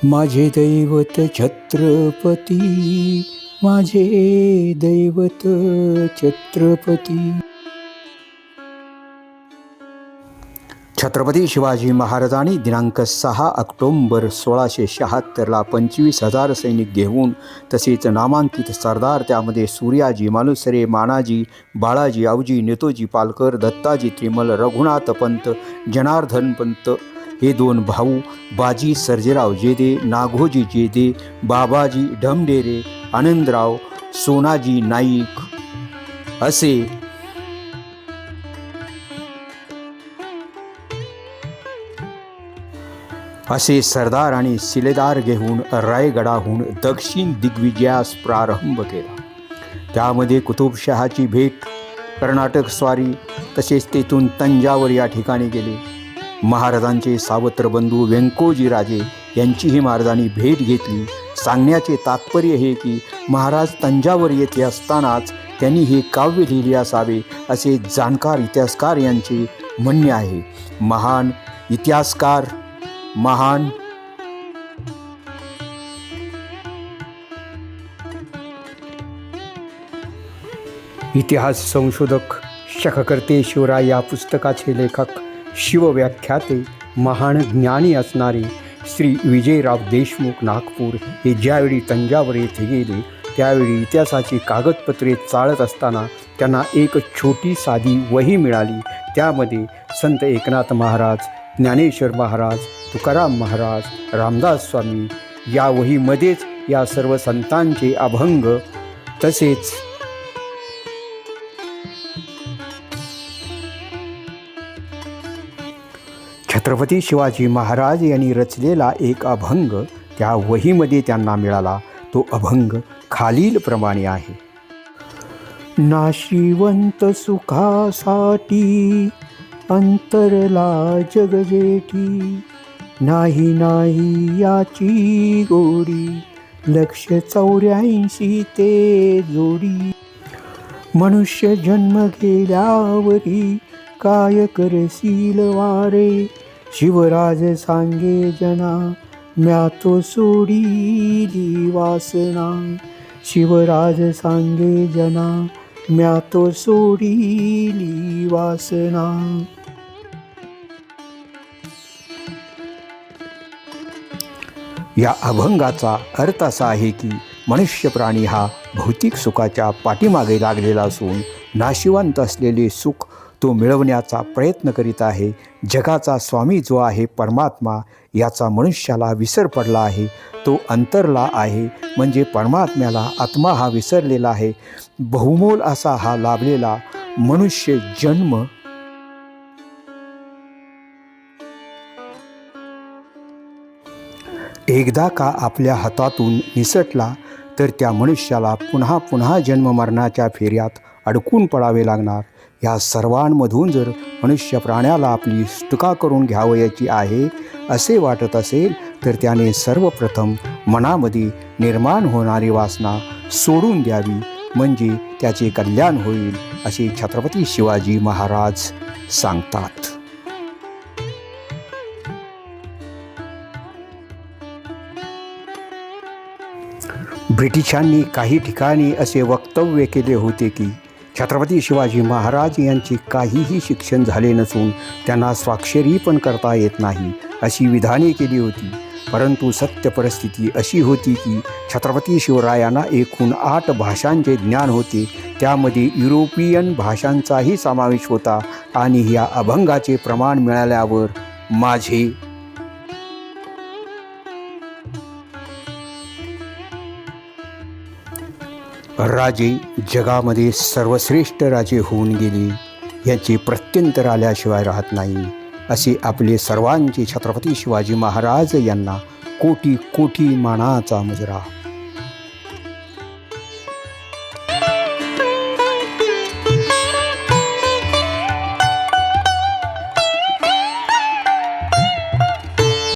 माझे दैवत छत्रपती, माझे दैवत छत्रपती. छत्रपती शिवाजी महाराजांनी दिनांक 6 ऑक्टोबर 1676ला 25,000 सैनिक घेऊन तसेच नामांकित सरदार, त्यामध्ये सूर्याजी मालुसरे, मानाजी, बाळाजी, आवजी, नेतोजी पालकर, दत्ताजी त्रिमल, रघुनाथ पंत, जनार्दन पंत हे 2 भाऊ, बाजी सर्जेराव जेदे, नागोजी जेदे, बाबाजी ढमढेरे, आनंदराव, सोनाजी नाईक असे सरदार आणि शिलेदार घेऊन रायगडाहून दक्षिण दिग्विजयास प्रारंभ केला. त्यामध्ये कुतुबशहाची भेट, कर्नाटक स्वारी, तसेच तेथून तंजावर या ठिकाणी गेले. महाराजांचे सावत्र बंधू व्यंकोजी राजे यांचीही महाराजांनी भेट घेतली. सांगण्याचे तात्पर्य हे की महाराज तंजावर येथे असतानाच त्यांनी हे काव्य लिहिले असावे असे जाणकार इतिहासकार यांचे म्हणणे आहे. महान इतिहासकार, महान इतिहास संशोधक, शखकर्ते शिवराय या पुस्तकाचे लेखक, शिवव्याख्याते, महान ज्ञानी असणारे श्री विजयराव देशमुख नागपूर हे ज्यावेळी तंजावर येथे गेले त्यावेळी इतिहासाची कागदपत्रे चाळत असताना त्यांना एक छोटी साधी वही मिळाली. त्यामध्ये संत एकनाथ महाराज, ज्ञानेश्वर महाराज, तुकाराम महाराज, रामदास स्वामी या वहीमध्येच या सर्व संतांचे अभंग तसेच छत्रपती शिवाजी महाराज यांनी रचलेला एक अभंग त्या वहीमध्ये त्यांना मिळाला. तो अभंग खालीलप्रमाणे आहे. नाशिवंत सुखासाठी अंतरला जगजेठी, नाही नाही याची गोडी, 184 ते जोडी. मनुष्य जन्म गेल्यावरी काय करशील वारे, शिवराज सांगे जना म्या तो सोडीली वासना. शिवराज सांगे जना म्या तो सोडीली वासना. या अभंगाचा अर्थ असा आहे की मनुष्य प्राणी हा भौतिक सुखाच्या पाठीमागे लागलेला असून नाशिवंत असलेले सुख तो मिळवण्याचा प्रयत्न करीत आहे. जगाचा स्वामी जो आहे परमात्मा, याचा मनुष्याला विसर पडला आहे. तो अंतरला आहे, म्हणजे परमात्म्याला आत्मा हा विसरलेला आहे. बहुमोल असा हा लाभलेला मनुष्य जन्म एकदा का आपल्या हातातून निसटला तर त्या मनुष्याला पुन्हा पुन्हा जन्म मरणाच्या फेऱ्यात अडकून पडावे लागणार. या सर्वांमधून जर मनुष्य प्राण्याला आपली सुटका करून घ्यावयाची आहे असे वाटत असेल तर त्याने सर्वप्रथम मनामध्ये निर्माण होणारी वासना सोडून द्यावी, म्हणजे त्याचे कल्याण होईल असे छत्रपती शिवाजी महाराज सांगतात. ब्रिटिशांनी काही ठिकाणी असे वक्तव्य केले होते की छत्रपती शिवाजी महाराज यांचे काहीही शिक्षण झाले नसून त्यांना स्वाक्षरी पण करता येत नाही अशी विधाने केली होती. परंतु सत्य परिस्थिती अशी होती की छत्रपती शिवरायांना एकूण 8 भाषांचे ज्ञान होते. त्यामध्ये युरोपियन भाषांचाही समावेश होता. आणि या अभंगाचे प्रमाण मिळाल्यावर माझे राजे जगामध्ये सर्वश्रेष्ठ राजे होऊन गेले, याचे प्रत्यंतर आल्याशिवाय राहत नाही असे आपले सर्वांचे छत्रपती शिवाजी महाराज यांना कोटी कोटी मानाचा मुजरा.